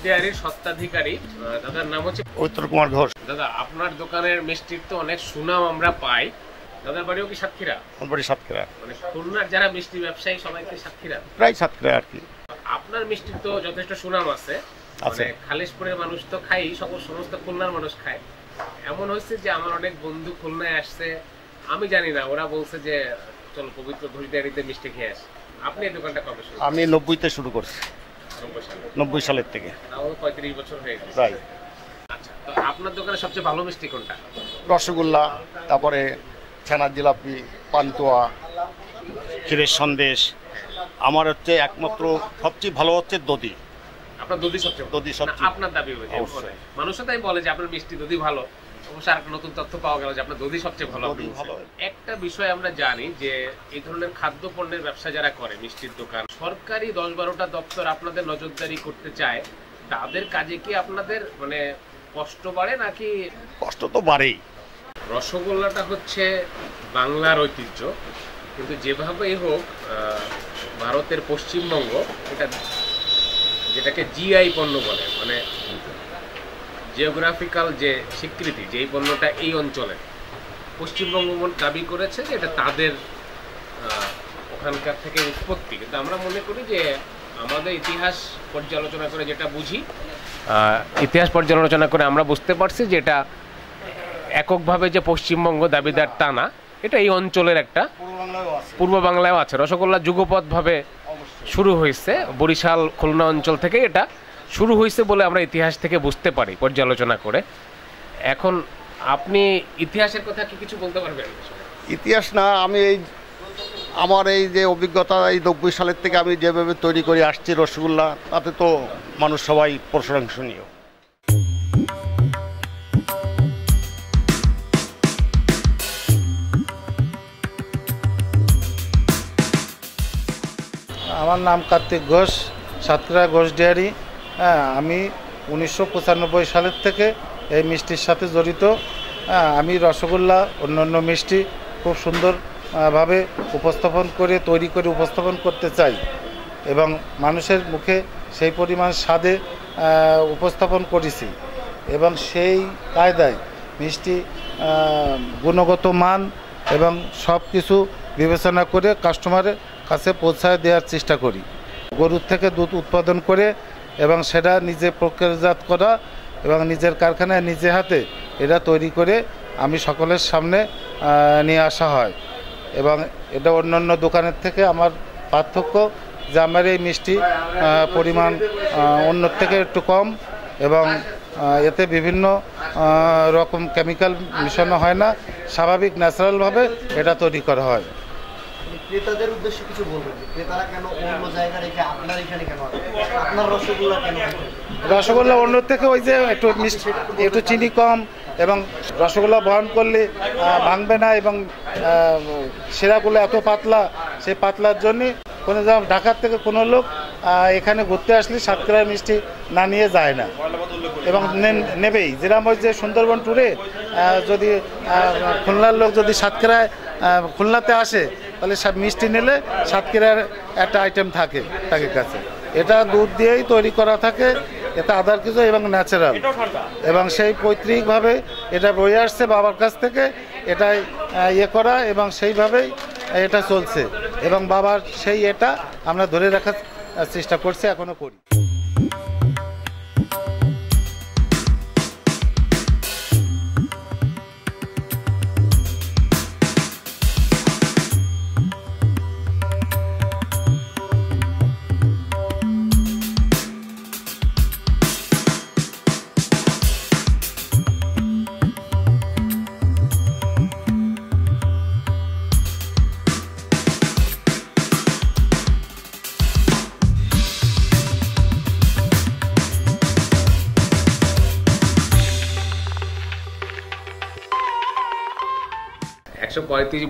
ডেয়ারির স্বত্বাধিকারী, দাদার নাম হচ্ছে উত্তর কুমার ঘোষ। দাদা, আপনার দোকানের মিষ্টির তো অনেক সুনাম আমরা পাই। দাদার বাড়িও কি সাতক্ষীরা? আমার বাড়ি সাতক্ষীরা। মানে খুলনার যারা মিষ্টি ব্যবসায়ী সবাই কি সাতক্ষীরা? প্রায় সাতক্ষীরা আর কি। আপনার মিষ্টির তো যথেষ্ট সুনাম আছে, মানে খালিশপুরের মানুষ তো খাই, সমস্ত খুলনার মানুষ খায়। এমন হয়েছে যে আমার অনেক বন্ধু খুলনায় আসছে, আমি জানি না, ওরা বলছে যে চলো পবিত্র ঘোষ ডেয়ারিতে মিষ্টি খেয়ে আসি। আপনি এই দোকানটা কবে শুরু? আমি 90-তে শুরু করছি। 90 সালের থেকে। তাও 35 বছর হয়ে গেছে। প্রায়। আচ্ছা, তো আপনার দোকানে সবচেয়ে ভালো মিষ্টি কোনটা? রসগোল্লা, তারপরে ছানার জিলাপি, পান্তুয়া, ক্ষীরের সন্দেশ। আমার হচ্ছে একমাত্র সবচেয়ে ভালো হচ্ছে দধি। আপনার দধি সবচেয়ে? দধি সবচেয়ে। আপনার দাবি অনুযায়ী মানুষও তাই বলে যে আপনার মিষ্টি দধি ভালো। অবশ্য আর নতুন তথ্য পাওয়া গেল যে আপনার দধি সবচেয়ে ভালো। একটা বিষয় আমরা জানি যে এই ধরনের খাদ্য পণ্যের ব্যবসা যারা করে, মিষ্টির দোকান, সরকারি 10-12টা দপ্তর আপনাদের নজরদারি করতে চায়, তাদের কাজে কি আপনাদের মানে কষ্ট বাড়ে নাকি? কষ্ট তো বাড়েই। রসগোল্লাটা হচ্ছে বাংলার ঐতিহ্য, কিন্তু যেভাবেই হোক ভারতের পশ্চিমবঙ্গ এটা, যেটাকে জিআই পণ্য বলে, মানে জিওগ্রাফিক্যাল যে স্বীকৃতি, যে এই পণ্যটা এই অঞ্চলে, পশ্চিমবঙ্গ দাবি করেছে যে এটা তাদের ওখানকার থেকে উৎপত্তি। কিন্তু আমরা মনে করি যে আমাদের ইতিহাস পর্যালোচনা করে যেটা বুঝি, ইতিহাস পর্যালোচনা করে আমরা বুঝতে পারছি যে এটা এককভাবে যে পশ্চিমবঙ্গ দাবিদার তা না, এটা এই অঞ্চলের একটা, পূর্ব বাংলায়ও আছে। রসগোল্লা যুগপৎভাবে শুরু হয়েছে বরিশাল খুলনা অঞ্চল থেকে, এটা শুরু হয়েছে বলে আমরা ইতিহাস থেকে বুঝতে পারি পর্যালোচনা করে। এখন আপনি ইতিহাসের কথা কি কিছু বলতে পারবেন? ইতিহাস না, আমি আমার এই যে অভিজ্ঞতা, এই 90 সালের থেকে আমি যেভাবে তৈরি করে আসছি রসগোল্লা, তাতে তো মানুষ সবাই প্রশংসনীয়। আমার নাম কার্তিক ঘোষ, সাতক্ষীরা ঘোষ ডেয়ারি। হ্যাঁ, আমি 1995 সালের থেকে এই মিষ্টির সাথে জড়িত। আমি রসগোল্লা, অন্যান্য মিষ্টি খুব সুন্দরভাবে উপস্থাপন করে, তৈরি করে উপস্থাপন করতে চাই এবং মানুষের মুখে সেই পরিমাণ স্বাদে উপস্থাপন করেছি এবং সেই কায়দায় মিষ্টি গুণগত মান এবং সব কিছু বিবেচনা করে কাস্টমারের কাছে পৌঁছায় দেওয়ার চেষ্টা করি। গরুর থেকে দুধ উৎপাদন করে এবং সেটা নিজে প্রক্রিয়াজাত করা এবং নিজের কারখানায় নিজে হাতে এটা তৈরি করে আমি সকলের সামনে নিয়ে আসা হয় এবং এটা অন্যান্য দোকানের থেকে আমার পার্থক্য যে আমার এই মিষ্টি পরিমাণ অন্যর থেকে একটু কম এবং এতে বিভিন্ন রকম কেমিক্যাল মিশানো হয় না, স্বাভাবিক ন্যাচারালভাবে এটা তৈরি করা হয়। ক্রেতাদের উদ্দেশ্যে কিছু বলবেন, ক্রেতারা কেন অন্য জায়গা রেখে আপনার এখানে কেন আসে? আপনার রসগোল্লা কেন? রসগোল্লা অন্য থেকে ওই যে একটু মিষ্টি, একটু চিনি কম এবং রসগোল্লা বহন করলে ভাঙবে না এবং শিরাগুলো এত পাতলা, সেই পাতলার জন্যে কোনো ঢাকার থেকে কোনো লোক এখানে ঘুরতে আসলে সাতক্ষীরার মিষ্টি না নিয়ে যায় না এবং নেবেই। যেরকম ওই যে সুন্দরবন ট্যুরে যদি খুলনার লোক যদি সাতক্ষীরায় খুলনাতে আসে, তাহলে সব মিষ্টি নিলে সাতক্ষীরার একটা আইটেম থাকে তাদের কাছে। এটা দুধ দিয়েই তৈরি করা থাকে, এটা আদার কিছু এবং ন্যাচারাল এবং সেই পৈতৃকভাবে এটা বয়ে আসছে বাবার কাছ থেকে, এটাই ইয়ে করা এবং সেইভাবেই এটা চলছে এবং বাবার সেই এটা আমরা ধরে রাখার চেষ্টা করছি, এখনো করি।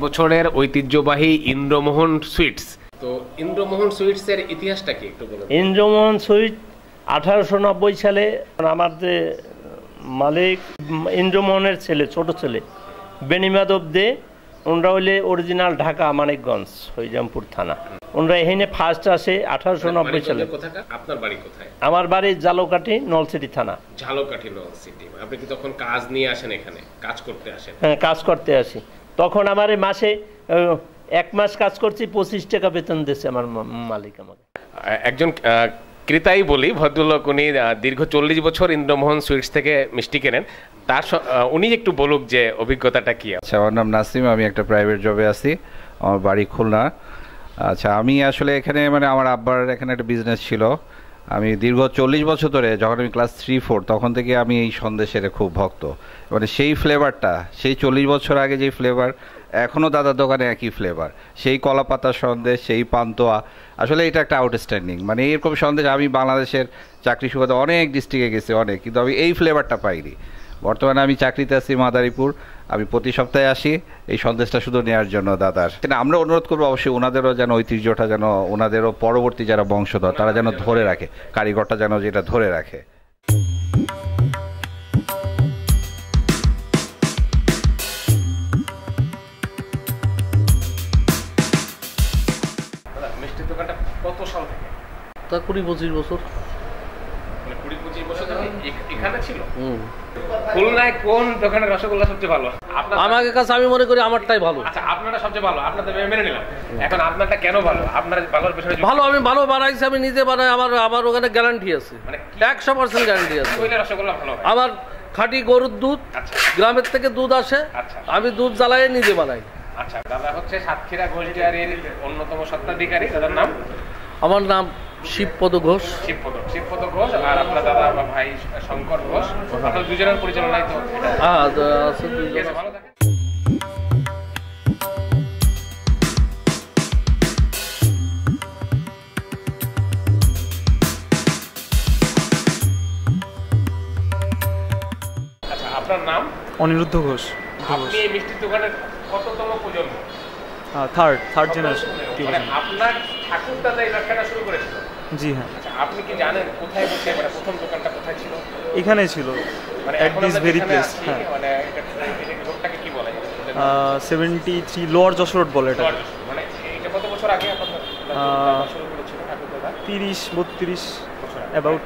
বছরের ঐতিহ্যবাহী ইন্দ্রমোহন সুইটস। তো ইন্দ্রমোহন সুইটস এর ইতিহাসটা কি একটু বলুন? ইন্দ্রমোহন সুইট 1890 সালে আমার যে মালিক ইন্দ্রমোহনের ছেলে, ছোট ছেলে বেনিমাধব দে, ওনারা হইলে অরিজিনাল ঢাকা মানিকগঞ্জ হরিরামপুর থানা। ওনারা এখানে ফার্স্ট আসে 1890 সালে। আপনার বাড়ি কোথায়? আমার বাড়ি ঝালকাঠি, নলছিটি থানা। ঝালকাঠি, নলছিটি। আপনি কি তখন কাজ নিয়ে আসেন এখানে, কাজ করতে আসেন? হ্যাঁ, কাজ করতে আসি। তখন আমার এই মাসে 1 মাস কাজ করছি, 25 টাকা বেতন দিয়েছে আমার মালিক আমাকে। একজন ক্রেতাই বলি, ভদ্রলোক, উনি দীর্ঘ 40 বছর ইন্দ্রমোহন সুইটস থেকে মিষ্টি কেনেন। তার উনি একটু বলুক যে অভিজ্ঞতাটা কি। আচ্ছা, আমার নাম নাসিম, আমি একটা প্রাইভেট জবে আছি, আমার বাড়ি খুলনা। আচ্ছা, আমি আসলে এখানে মানে আমার আব্বার এখানে একটা বিজনেস ছিল। আমি দীর্ঘ 40 বছর ধরে, যখন আমি ক্লাস 3-4 তখন থেকে আমি এই সন্দেশের খুব ভক্ত। মানে সেই ফ্লেভারটা, সেই 40 বছর আগে যে ফ্লেভার, এখনও দাদার দোকানে একই ফ্লেভার। সেই কলাপাতার সন্দেশ, সেই পান্তোয়া, আসলে এটা একটা আউটস্ট্যান্ডিং। মানে এরকম সন্দেশ আমি বাংলাদেশের চাকরি সুবাদে অনেক ডিস্ট্রিক্টে গেছি, অনেক, কিন্তু আমি এই ফ্লেভারটা পাইনি। বর্তমানে আমি চাকরিতে আছি মাদারীপুর, আমি প্রতি সপ্তাহে আসি এই সন্দেশটা শুধু নেওয়ার জন্য দাদার। আমরা অনুরোধ করবো অবশ্যই ওনাদেরও যেন ঐতিহ্যটা যেন, ওনাদেরও পরবর্তী যারা বংশধর তারা যেন ধরে রাখে, কারিগরটা যেন যেটা ধরে রাখে। মিষ্টির দোকানটা কত সাল থেকে? তা 20-25 বছর। মানে 20-25 বছর এখানে ছিল। খুলনায় কোন দোকানের রসগোল্লা সবচেয়ে ভালো? আমার কাছে আমি মনে করি আমারটাই ভালো। আচ্ছা, আপনারটা সবচেয়ে ভালো, আপনাদের মেনে নিলাম। এখন আপনারটা কেন ভালো? আপনার ভালোর বিষয় ভালো, আমি ভালো বানাইছি, আমি নিজে বানাই, আমার ওখানে গ্যারান্টি আছে, মানে 100% গ্যারান্টি আছে। রসগোল্লা ভালো হয়? আমার খাঁটি গরুর দুধ, গ্রামের থেকে দুধ আসে, আমি দুধ জ্বালাই নিজে বানাই। আচ্ছা, দাদা হচ্ছে সাতক্ষীরা ঘোষ ডেয়ারির অন্যতম স্বত্বাধিকারী। দাদার নাম? আমার নাম শিবপদ ঘোষ। শিবপদ ঘোষ। আর আপনার দাদা ভাই শঙ্কর ঘোষ। আপনার দুজনের পরিচালনায় তো? হ্যাঁ, আছে দুজন। ভালো থাকে। আচ্ছা, আপনার নাম? অনিরুদ্ধ ঘোষ। আপনি এই মিষ্টির দোকানের কততম প্রজন্ম? Third generation. আপনার ঠাকুর দাদা এই ব্যবসাটা শুরু করেছিল? জি হ্যাঁ। আচ্ছা, আপনি কি জানেন কোথায় বসে, মানে প্রথম দোকানটা কোথায় ছিল? এখানেই ছিল, অ্যাট দিস ভেরি প্লেস। হ্যাঁ, মানে রোডটাকে কি বলে? 73 লোয়ার যশোর রোড বলে এটা। মানে এটা কত বছর আগে আপনার শুরু করেছিল ঠাকুর দাদা? 30-32 অ্যাবাউট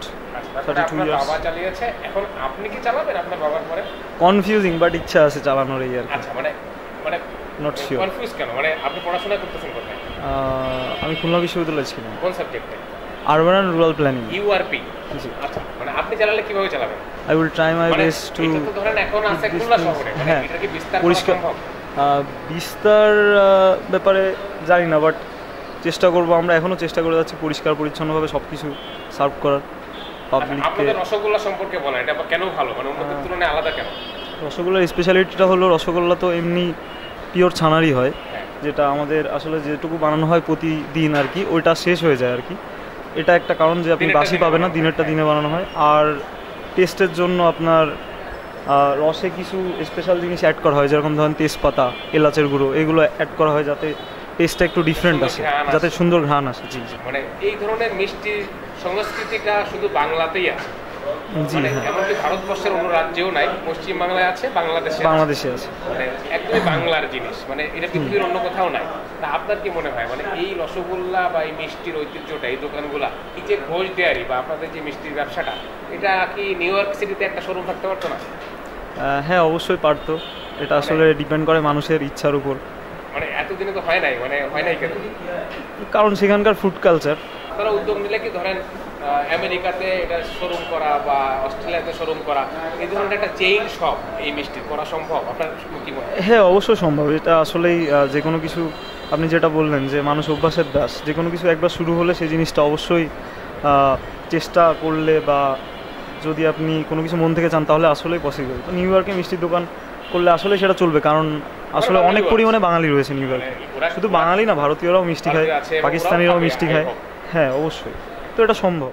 32 ইয়ার্স। বাবা চালিয়েছে, এখন আপনি কি চালাবেন আপনার বাবার পরে? কনফিউজিং, বাট ইচ্ছা আছে চালানোর এই আর কি। আচ্ছা, মানে নট শিওর। কনফিউজ কেন? মানে আপনি পড়াশোনা করতেছেন কোথায়? আমি খুলনা বিশ্ববিদ্যালয়ে ছিলাম। কোন সাবজেক্টে? Urban and rural planning. URP. আচ্ছা, মানে আপনি চালালে কিভাবে চালাবেন? I will try my best to. এটা তো ধরেন এখন আছে খুলনা শহরে, মানে এটা কি বিস্তার পরিষ্কার সম্ভব? বিস্তার ব্যাপারে জানি না, বাট চেষ্টা করব। আমরা এখনো চেষ্টা করে যাচ্ছি পরিষ্কার পরিচ্ছন্নভাবে সবকিছু সার্ভ করার পাবলিককে। আপনাদের রসগোল্লা সম্পর্কে বলেন, এটা কেন ভালো, মানে অন্যদের তুলনায় আলাদা কেন? রসগোল্লার স্পেশালিটিটা হলো, রসগোল্লা তো এমনি পিওর ছানারই হয়, যেটা আমাদের আসলে যেটুকু বানানো হয় প্রতিদিন আর কি, ওইটা শেষ হয়ে যায় আর কি। এটা একটা কারণ যে আপনি বাসি পাবেন না, দিনেরটা দিনে বানানো হয়। আর টেস্টের জন্য আপনার রসে কিছু স্পেশাল জিনিস অ্যাড করা হয়, যেরকম ধরেন তেজপাতা, এলাচের গুঁড়ো, এগুলো অ্যাড করা হয় যাতে টেস্টটা একটু ডিফারেন্ট আসে, যাতে সুন্দর ঘ্রাণ আসে। জি, মানে এই ধরনের মিষ্টি সংস্কৃতিটা শুধু বাংলাতেই আছে? জি হ্যাঁ, এমনকি ভারতবর্ষের অন্য রাজ্যেও নাই, পশ্চিম বাংলায় আছে, বাংলাদেশে আছে। মানে একদমই বাংলার জিনিস, মানে এটা পৃথিবীর অন্য কোথাও নাই। তা আপনার কি মনে হয়, মানে এই রসগোল্লা বা এই মিষ্টির ঐতিহ্যটা, এই দোকানগুলা, এই যে ঘোষ ডেয়ারি বা আপনাদের যে মিষ্টির ব্যবসাটা, এটা কি নিউ ইয়র্ক সিটিতে একটা শোরুম থাকতে পারতো না? হ্যাঁ, অবশ্যই পারতো। এটা আসলে ডিপেন্ড করে মানুষের ইচ্ছার উপর। মানে এতদিনে তো হয় নাই, মানে হয় নাই কেন? কারণ সেখানকার ফুড কালচার। তারা উদ্যোগ নিলে কি ধরেন আমেরিকাতে এটা শোরুম করা বা অস্ট্রেলিয়াতে শোরুম করা, এই ধরনের একটা চেইন শপ এই মিষ্টির করা সম্ভব? আপনার কি মনে হয়? হ্যাঁ, অবশ্যই সম্ভব। এটা আসলেই যে কোনো কিছু, আপনি যেটা বললেন যে মানুষ অভ্যাসের দাস, যে কোনো কিছু একবার শুরু হলে সেই জিনিসটা অবশ্যই চেষ্টা করলে বা যদি আপনি কোনো কিছু মন থেকে চান তাহলে আসলেই পসিবল। তো নিউ ইয়র্কে মিষ্টির দোকান করলে আসলে সেটা চলবে, কারণ আসলে অনেক পরিমাণে বাঙালি রয়েছে নিউ ইয়র্কে। শুধু বাঙালি না, ভারতীয়রাও মিষ্টি খায়, পাকিস্তানিরাও মিষ্টি খায়। হ্যাঁ, অবশ্যই। তো এটা সম্ভব।